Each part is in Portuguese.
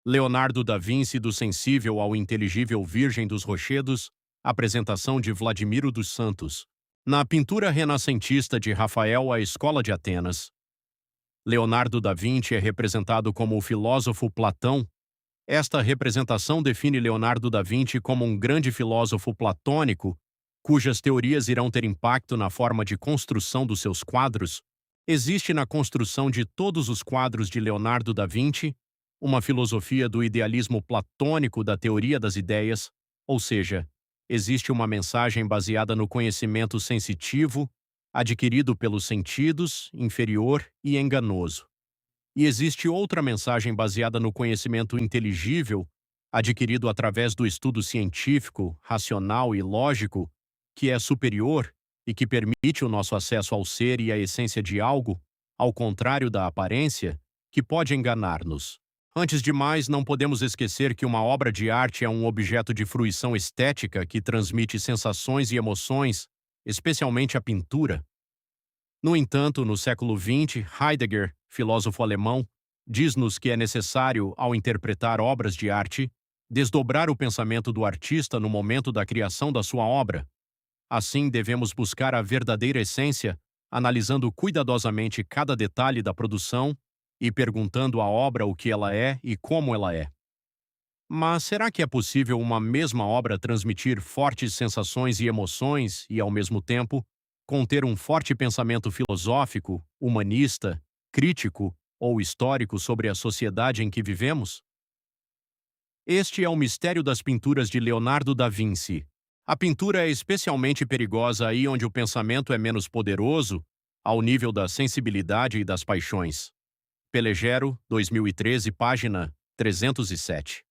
Leonardo da Vinci, do sensível ao inteligível Virgem dos Rochedos, apresentação de Vladimiro dos Santos. Na pintura renascentista de Rafael à Escola de Atenas, Leonardo da Vinci é representado como o filósofo Platão. Esta representação define Leonardo da Vinci como um grande filósofo platônico, cujas teorias irão ter impacto na forma de construção dos seus quadros. Existe na construção de todos os quadros de Leonardo da Vinci uma filosofia do idealismo platônico da teoria das ideias, ou seja, existe uma mensagem baseada no conhecimento sensitivo, adquirido pelos sentidos, inferior e enganoso. E existe outra mensagem baseada no conhecimento inteligível, adquirido através do estudo científico, racional e lógico, que é superior e que permite o nosso acesso ao ser e à essência de algo, ao contrário da aparência, que pode enganar-nos. Antes de mais, não podemos esquecer que uma obra de arte é um objeto de fruição estética que transmite sensações e emoções, especialmente a pintura. No entanto, no século XX, Heidegger, filósofo alemão, diz-nos que é necessário, ao interpretar obras de arte, desdobrar o pensamento do artista no momento da criação da sua obra. Assim, devemos buscar a verdadeira essência, analisando cuidadosamente cada detalhe da produção e perguntando à obra o que ela é e como ela é. Mas será que é possível uma mesma obra transmitir fortes sensações e emoções e, ao mesmo tempo, conter um forte pensamento filosófico, humanista, crítico ou histórico sobre a sociedade em que vivemos? Este é o mistério das pinturas de Leonardo da Vinci. A pintura é especialmente perigosa aí onde o pensamento é menos poderoso, ao nível da sensibilidade e das paixões. Pellegero, 2013, página 307.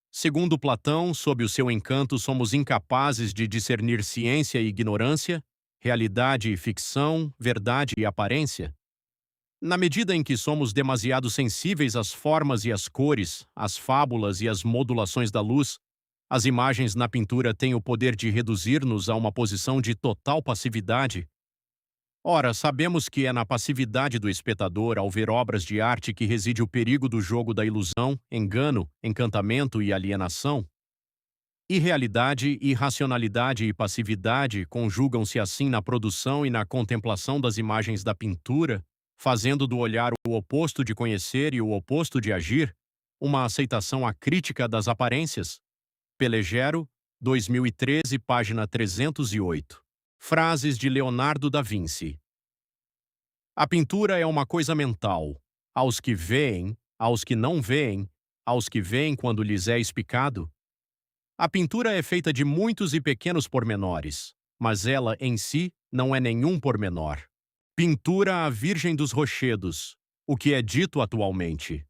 Segundo Platão, sob o seu encanto somos incapazes de discernir ciência e ignorância, realidade e ficção, verdade e aparência. Na medida em que somos demasiado sensíveis às formas e às cores, às fábulas e às modulações da luz, as imagens na pintura têm o poder de reduzir-nos a uma posição de total passividade. Ora, sabemos que é na passividade do espectador ao ver obras de arte que reside o perigo do jogo da ilusão, engano, encantamento e alienação. Irrealidade, irracionalidade e passividade conjugam-se assim na produção e na contemplação das imagens da pintura, fazendo do olhar o oposto de conhecer e o oposto de agir, uma aceitação acrítica das aparências. Pellegero, 2013, página 308. Frases de Leonardo da Vinci. A pintura é uma coisa mental. Aos que veem, aos que não veem, aos que veem quando lhes é explicado. A pintura é feita de muitos e pequenos pormenores, mas ela, em si, não é nenhum pormenor. Pintura à Virgem dos Rochedos, o que é dito atualmente.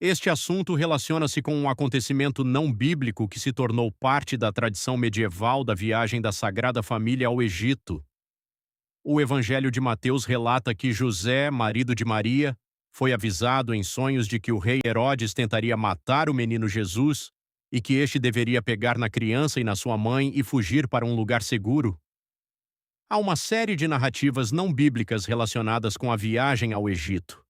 Este assunto relaciona-se com um acontecimento não bíblico que se tornou parte da tradição medieval da viagem da Sagrada Família ao Egito. O Evangelho de Mateus relata que José, marido de Maria, foi avisado em sonhos de que o rei Herodes tentaria matar o menino Jesus e que este deveria pegar na criança e na sua mãe e fugir para um lugar seguro. Há uma série de narrativas não bíblicas relacionadas com a viagem ao Egito.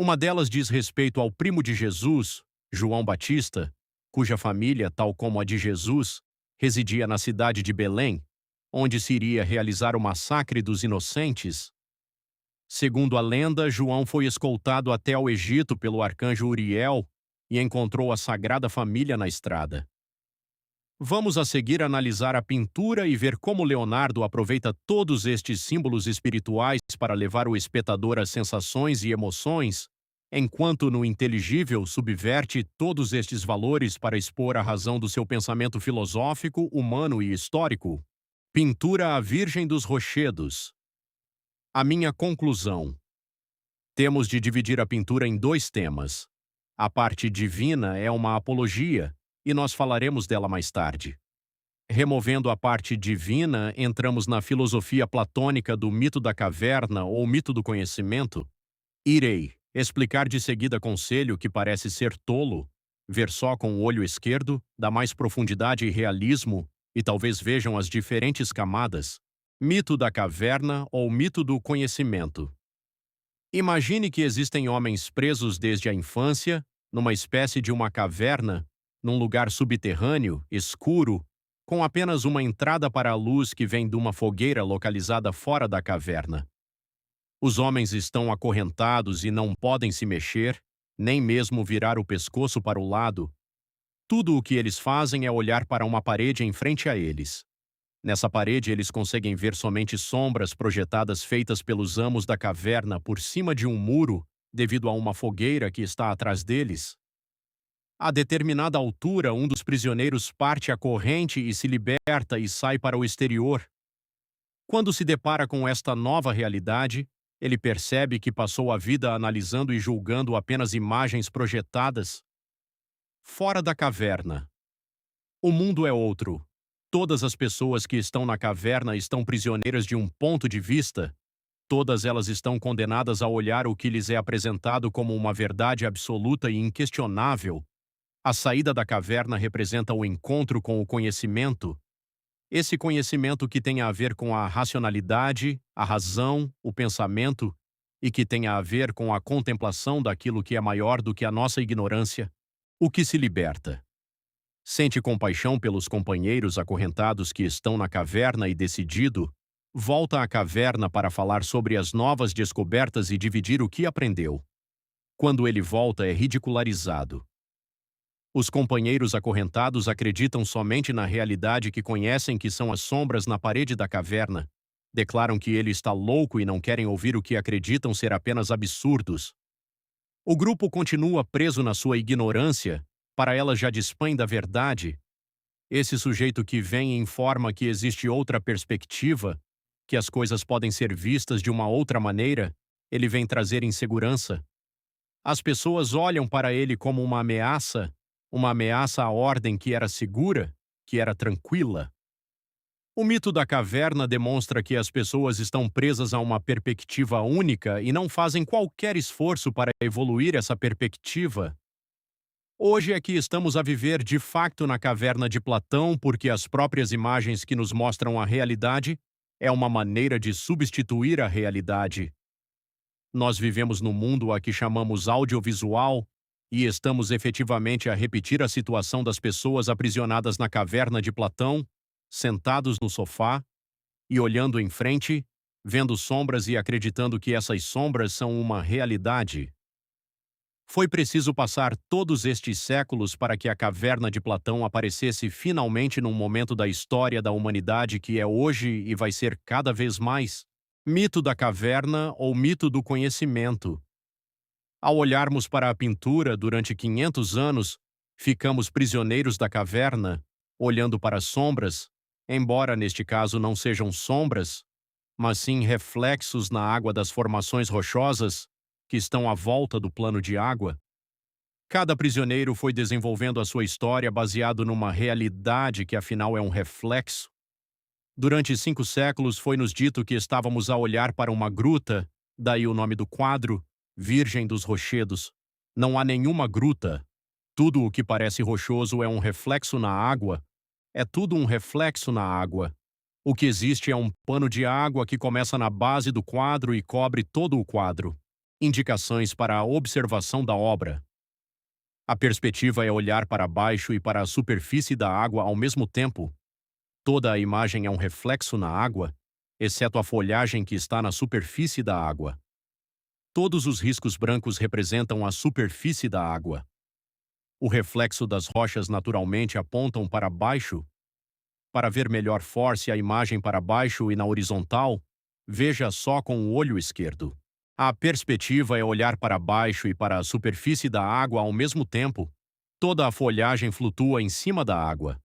Uma delas diz respeito ao primo de Jesus, João Batista, cuja família, tal como a de Jesus, residia na cidade de Belém, onde se iria realizar o massacre dos inocentes. Segundo a lenda, João foi escoltado até ao Egito pelo arcanjo Uriel e encontrou a Sagrada Família na estrada. Vamos a seguir analisar a pintura e ver como Leonardo aproveita todos estes símbolos espirituais para levar o espectador às sensações e emoções, enquanto no inteligível subverte todos estes valores para expor a razão do seu pensamento filosófico, humano e histórico. Pintura à Virgem dos Rochedos. A minha conclusão. Temos de dividir a pintura em dois temas. A parte divina é uma apologia, e nós falaremos dela mais tarde. Removendo a parte divina, entramos na filosofia platônica do mito da caverna ou mito do conhecimento. Irei explicar de seguida conselho que parece ser tolo, ver só com o olho esquerdo, dá mais profundidade e realismo, e talvez vejam as diferentes camadas. Mito da caverna ou mito do conhecimento. Imagine que existem homens presos desde a infância, numa espécie de uma caverna, num lugar subterrâneo, escuro, com apenas uma entrada para a luz que vem de uma fogueira localizada fora da caverna. Os homens estão acorrentados e não podem se mexer, nem mesmo virar o pescoço para o lado. Tudo o que eles fazem é olhar para uma parede em frente a eles. Nessa parede, eles conseguem ver somente sombras projetadas feitas pelos amos da caverna por cima de um muro, devido a uma fogueira que está atrás deles. A determinada altura, um dos prisioneiros parte a corrente e se liberta e sai para o exterior. Quando se depara com esta nova realidade, ele percebe que passou a vida analisando e julgando apenas imagens projetadas. Fora da caverna. O mundo é outro. Todas as pessoas que estão na caverna estão prisioneiras de um ponto de vista. Todas elas estão condenadas a olhar o que lhes é apresentado como uma verdade absoluta e inquestionável. A saída da caverna representa o encontro com o conhecimento. Esse conhecimento que tem a ver com a racionalidade, a razão, o pensamento, e que tem a ver com a contemplação daquilo que é maior do que a nossa ignorância. O que se liberta. Sente compaixão pelos companheiros acorrentados que estão na caverna e, decidido, volta à caverna para falar sobre as novas descobertas e dividir o que aprendeu. Quando ele volta, é ridicularizado. Os companheiros acorrentados acreditam somente na realidade que conhecem, que são as sombras na parede da caverna. Declaram que ele está louco e não querem ouvir o que acreditam ser apenas absurdos. O grupo continua preso na sua ignorância, para ela já dispõe da verdade. Esse sujeito que vem e informa que existe outra perspectiva, que as coisas podem ser vistas de uma outra maneira, ele vem trazer insegurança. As pessoas olham para ele como uma ameaça à ordem que era segura, que era tranquila. O mito da caverna demonstra que as pessoas estão presas a uma perspectiva única e não fazem qualquer esforço para evoluir essa perspectiva. Hoje é que estamos a viver de facto na caverna de Platão, porque as próprias imagens que nos mostram a realidade é uma maneira de substituir a realidade. Nós vivemos no mundo a que chamamos audiovisual e estamos efetivamente a repetir a situação das pessoas aprisionadas na caverna de Platão, sentados no sofá e olhando em frente, vendo sombras e acreditando que essas sombras são uma realidade. Foi preciso passar todos estes séculos para que a caverna de Platão aparecesse finalmente num momento da história da humanidade que é hoje e vai ser cada vez mais. Mito da caverna ou mito do conhecimento. Ao olharmos para a pintura durante 500 anos, ficamos prisioneiros da caverna, olhando para as sombras, embora neste caso não sejam sombras, mas sim reflexos na água das formações rochosas que estão à volta do plano de água. Cada prisioneiro foi desenvolvendo a sua história baseado numa realidade que afinal é um reflexo. Durante 5 séculos foi-nos dito que estávamos a olhar para uma gruta, daí o nome do quadro, Virgem dos Rochedos. Não há nenhuma gruta. Tudo o que parece rochoso é um reflexo na água. É tudo um reflexo na água. O que existe é um pano de água que começa na base do quadro e cobre todo o quadro. Indicações para a observação da obra. A perspectiva é olhar para baixo e para a superfície da água ao mesmo tempo. Toda a imagem é um reflexo na água, exceto a folhagem que está na superfície da água. Todos os riscos brancos representam a superfície da água. O reflexo das rochas naturalmente apontam para baixo. Para ver melhor, force a imagem para baixo e na horizontal, veja só com o olho esquerdo. A perspectiva é olhar para baixo e para a superfície da água ao mesmo tempo. Toda a folhagem flutua em cima da água.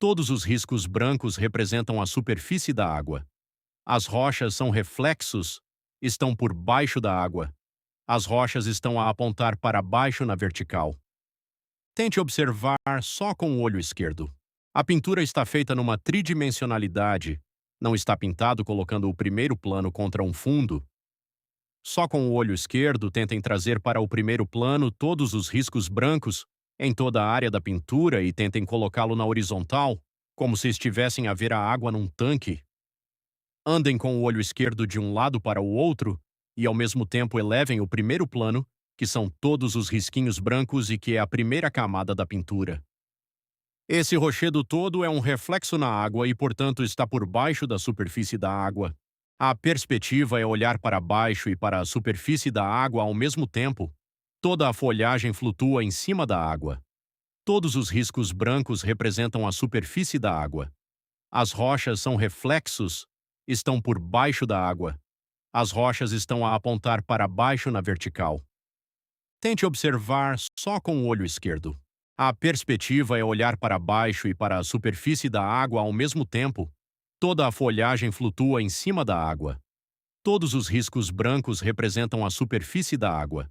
Todos os riscos brancos representam a superfície da água. As rochas são reflexos, estão por baixo da água. As rochas estão a apontar para baixo na vertical. Tente observar só com o olho esquerdo. A pintura está feita numa tridimensionalidade. Não está pintado colocando o primeiro plano contra um fundo. Só com o olho esquerdo tentem trazer para o primeiro plano todos os riscos brancos em toda a área da pintura e tentem colocá-lo na horizontal, como se estivessem a ver a água num tanque. Andem com o olho esquerdo de um lado para o outro e ao mesmo tempo elevem o primeiro plano que são todos os risquinhos brancos e que é a primeira camada da pintura. Esse rochedo todo é um reflexo na água e, portanto, está por baixo da superfície da água. A perspectiva é olhar para baixo e para a superfície da água ao mesmo tempo. Toda a folhagem flutua em cima da água. Todos os riscos brancos representam a superfície da água. As rochas são reflexos, estão por baixo da água. As rochas estão a apontar para baixo na vertical. Tente observar só com o olho esquerdo. A perspectiva é olhar para baixo e para a superfície da água ao mesmo tempo. Toda a folhagem flutua em cima da água. Todos os riscos brancos representam a superfície da água.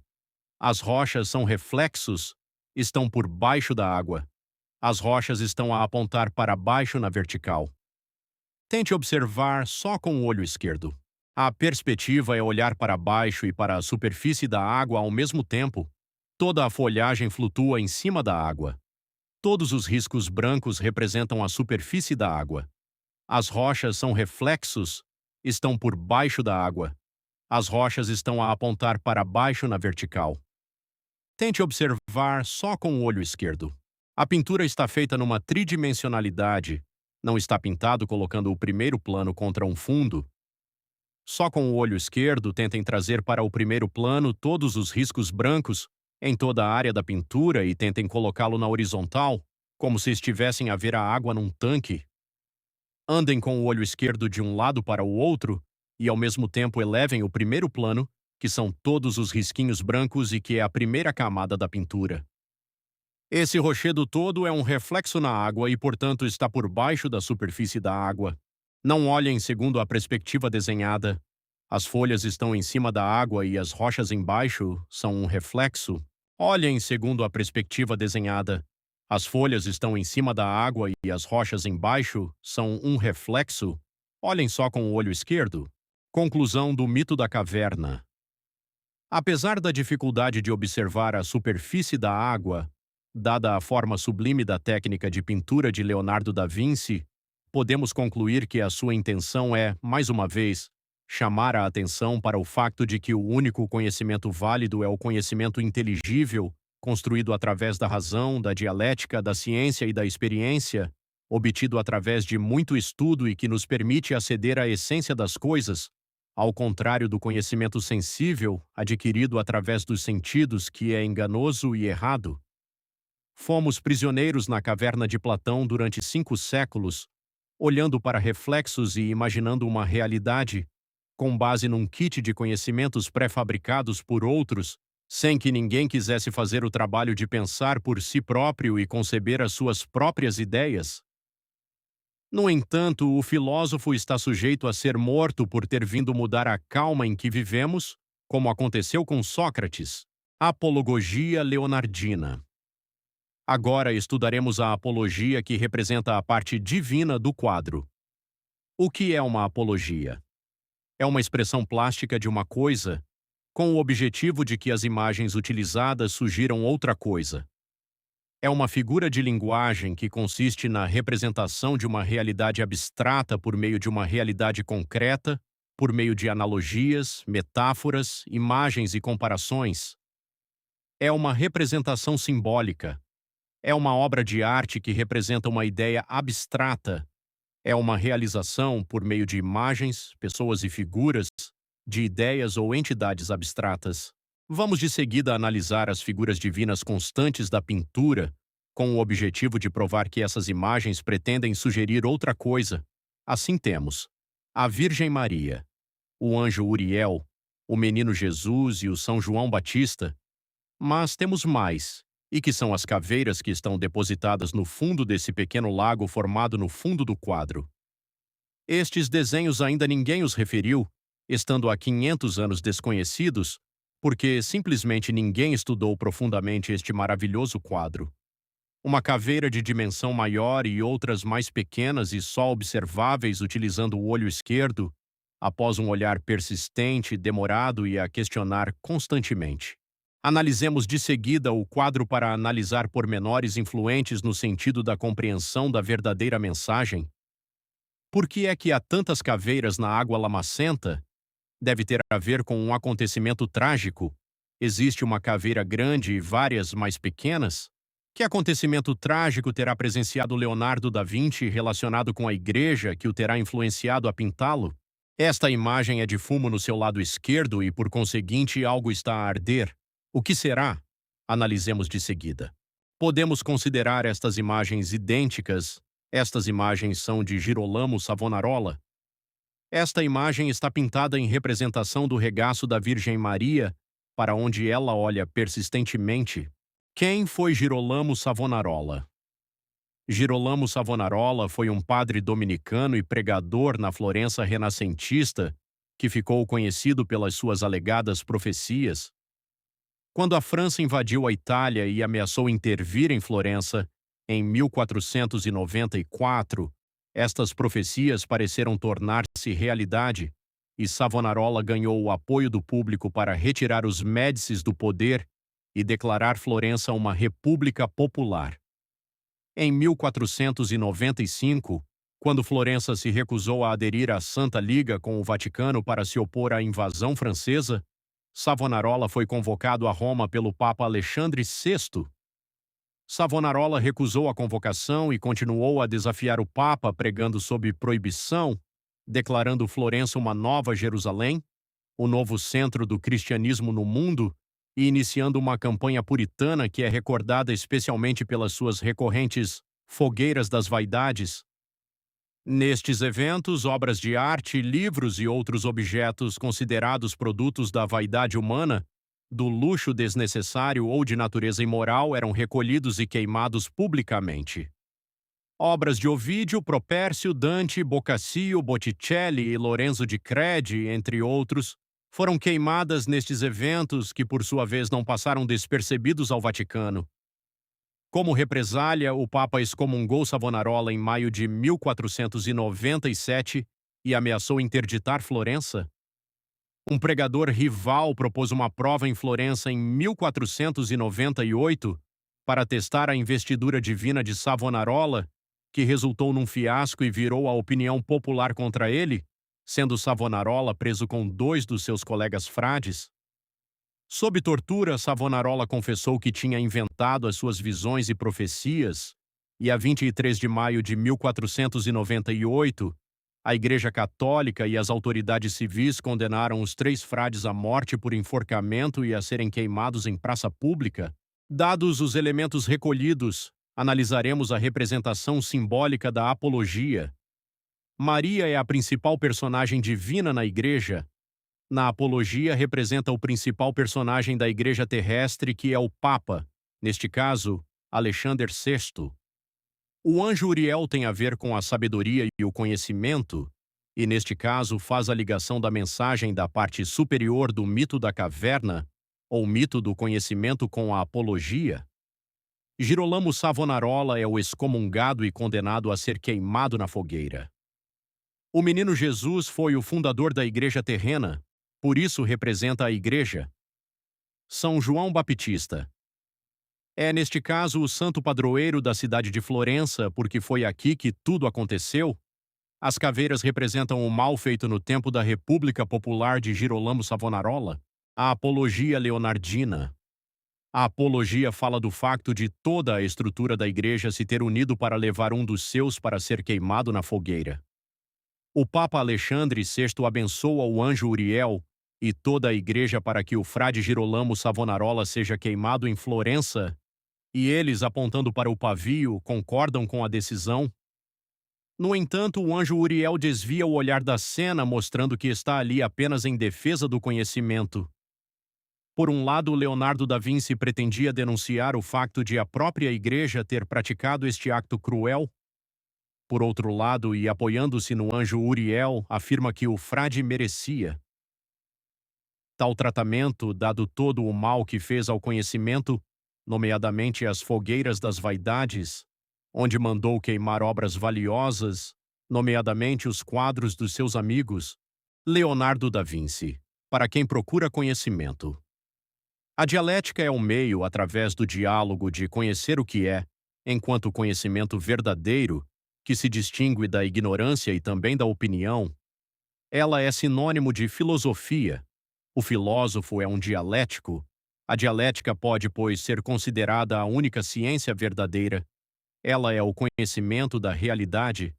As rochas são reflexos, estão por baixo da água. As rochas estão a apontar para baixo na vertical. Tente observar só com o olho esquerdo. A perspectiva é olhar para baixo e para a superfície da água ao mesmo tempo. Toda a folhagem flutua em cima da água. Todos os riscos brancos representam a superfície da água. As rochas são reflexos, estão por baixo da água. As rochas estão a apontar para baixo na vertical. Tente observar só com o olho esquerdo. A pintura está feita numa tridimensionalidade. Não está pintado colocando o primeiro plano contra um fundo. Só com o olho esquerdo tentem trazer para o primeiro plano todos os riscos brancos em toda a área da pintura e tentem colocá-lo na horizontal, como se estivessem a ver a água num tanque. Andem com o olho esquerdo de um lado para o outro e ao mesmo tempo elevem o primeiro plano, que são todos os risquinhos brancos e que é a primeira camada da pintura. Esse rochedo todo é um reflexo na água e, portanto, está por baixo da superfície da água. Não olhem segundo a perspectiva desenhada. As folhas estão em cima da água e as rochas embaixo são um reflexo. Olhem segundo a perspectiva desenhada. As folhas estão em cima da água e as rochas embaixo são um reflexo. Olhem só com o olho esquerdo. Conclusão do mito da caverna. Apesar da dificuldade de observar a superfície da água, dada a forma sublime da técnica de pintura de Leonardo da Vinci, podemos concluir que a sua intenção é, mais uma vez, chamar a atenção para o facto de que o único conhecimento válido é o conhecimento inteligível, construído através da razão, da dialética, da ciência e da experiência, obtido através de muito estudo e que nos permite aceder à essência das coisas, ao contrário do conhecimento sensível, adquirido através dos sentidos, que é enganoso e errado. Fomos prisioneiros na caverna de Platão durante 5 séculos, olhando para reflexos e imaginando uma realidade, com base num kit de conhecimentos pré-fabricados por outros, sem que ninguém quisesse fazer o trabalho de pensar por si próprio e conceber as suas próprias ideias. No entanto, o filósofo está sujeito a ser morto por ter vindo mudar a calma em que vivemos, como aconteceu com Sócrates. Apologia leonardina. Agora estudaremos a apologia que representa a parte divina do quadro. O que é uma apologia? É uma expressão plástica de uma coisa, com o objetivo de que as imagens utilizadas sugiram outra coisa. É uma figura de linguagem que consiste na representação de uma realidade abstrata por meio de uma realidade concreta, por meio de analogias, metáforas, imagens e comparações. É uma representação simbólica. É uma obra de arte que representa uma ideia abstrata. É uma realização, por meio de imagens, pessoas e figuras, de ideias ou entidades abstratas. Vamos de seguida analisar as figuras divinas constantes da pintura, com o objetivo de provar que essas imagens pretendem sugerir outra coisa. Assim temos a Virgem Maria, o anjo Uriel, o menino Jesus e o São João Batista. Mas temos mais, e que são as caveiras que estão depositadas no fundo desse pequeno lago formado no fundo do quadro. Estes desenhos ainda ninguém os referiu, estando há 500 anos desconhecidos, porque simplesmente ninguém estudou profundamente este maravilhoso quadro. Uma caveira de dimensão maior e outras mais pequenas e só observáveis utilizando o olho esquerdo, após um olhar persistente, demorado e a questionar constantemente. Analisemos de seguida o quadro para analisar pormenores influentes no sentido da compreensão da verdadeira mensagem. Por que é que há tantas caveiras na água lamacenta? Deve ter a ver com um acontecimento trágico. Existe uma caveira grande e várias mais pequenas? Que acontecimento trágico terá presenciado Leonardo da Vinci relacionado com a igreja que o terá influenciado a pintá-lo? Esta imagem é de fumo no seu lado esquerdo e, por conseguinte, algo está a arder. O que será? Analisemos de seguida. Podemos considerar estas imagens idênticas. Estas imagens são de Girolamo Savonarola. Esta imagem está pintada em representação do regaço da Virgem Maria, para onde ela olha persistentemente. Quem foi Girolamo Savonarola? Girolamo Savonarola foi um padre dominicano e pregador na Florença renascentista, que ficou conhecido pelas suas alegadas profecias. Quando a França invadiu a Itália e ameaçou intervir em Florença, em 1494, estas profecias pareceram tornar-se realidade, e Savonarola ganhou o apoio do público para retirar os Médicis do poder e declarar Florença uma república popular. Em 1495, quando Florença se recusou a aderir à Santa Liga com o Vaticano para se opor à invasão francesa, Savonarola foi convocado a Roma pelo Papa Alexandre VI. Savonarola recusou a convocação e continuou a desafiar o Papa pregando sob proibição, declarando Florença uma nova Jerusalém, o novo centro do cristianismo no mundo, e iniciando uma campanha puritana que é recordada especialmente pelas suas recorrentes fogueiras das vaidades. Nestes eventos, obras de arte, livros e outros objetos considerados produtos da vaidade humana, do luxo desnecessário ou de natureza imoral eram recolhidos e queimados publicamente. Obras de Ovídio, Propércio, Dante, Boccaccio, Botticelli e Lorenzo di Credi, entre outros, foram queimadas nestes eventos que, por sua vez, não passaram despercebidos ao Vaticano. Como represália, o Papa excomungou Savonarola em maio de 1497 e ameaçou interditar Florença. Um pregador rival propôs uma prova em Florença em 1498 para testar a investidura divina de Savonarola, que resultou num fiasco e virou a opinião popular contra ele, sendo Savonarola preso com 2 dos seus colegas frades. Sob tortura, Savonarola confessou que tinha inventado as suas visões e profecias, e a 23 de maio de 1498, a Igreja Católica e as autoridades civis condenaram os 3 frades à morte por enforcamento e a serem queimados em praça pública. Dados os elementos recolhidos, analisaremos a representação simbólica da apologia. Maria é a principal personagem divina na Igreja. Na apologia, representa o principal personagem da Igreja terrestre, que é o Papa, neste caso, Alexandre VI. O anjo Uriel tem a ver com a sabedoria e o conhecimento, e neste caso faz a ligação da mensagem da parte superior do mito da caverna, ou mito do conhecimento com a apologia. Girolamo Savonarola é o excomungado e condenado a ser queimado na fogueira. O menino Jesus foi o fundador da Igreja terrena, por isso representa a Igreja. São João Baptista. É, neste caso, o santo padroeiro da cidade de Florença, porque foi aqui que tudo aconteceu. As caveiras representam o mal feito no tempo da República Popular de Girolamo Savonarola. A apologia leonardina. A apologia fala do facto de toda a estrutura da Igreja se ter unido para levar um dos seus para ser queimado na fogueira. O Papa Alexandre VI abençoa o anjo Uriel e toda a Igreja para que o frade Girolamo Savonarola seja queimado em Florença, e eles, apontando para o pavio, concordam com a decisão. No entanto, o anjo Uriel desvia o olhar da cena, mostrando que está ali apenas em defesa do conhecimento. Por um lado, Leonardo da Vinci pretendia denunciar o facto de a própria Igreja ter praticado este acto cruel. Por outro lado, e apoiando-se no anjo Uriel, afirma que o frade merecia tal tratamento, dado todo o mal que fez ao conhecimento, nomeadamente as fogueiras das vaidades, onde mandou queimar obras valiosas, nomeadamente os quadros dos seus amigos, Leonardo da Vinci, para quem procura conhecimento. A dialética é o meio, através do diálogo, de conhecer o que é, enquanto conhecimento verdadeiro, que se distingue da ignorância e também da opinião. Ela é sinônimo de filosofia. O filósofo é um dialético, A dialética pode, pois, ser considerada a única ciência verdadeira. Ela é o conhecimento da realidade.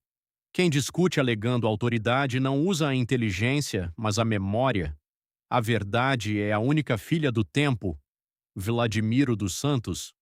Quem discute alegando autoridade não usa a inteligência, mas a memória. A verdade é a única filha do tempo. Vladimiro dos Santos.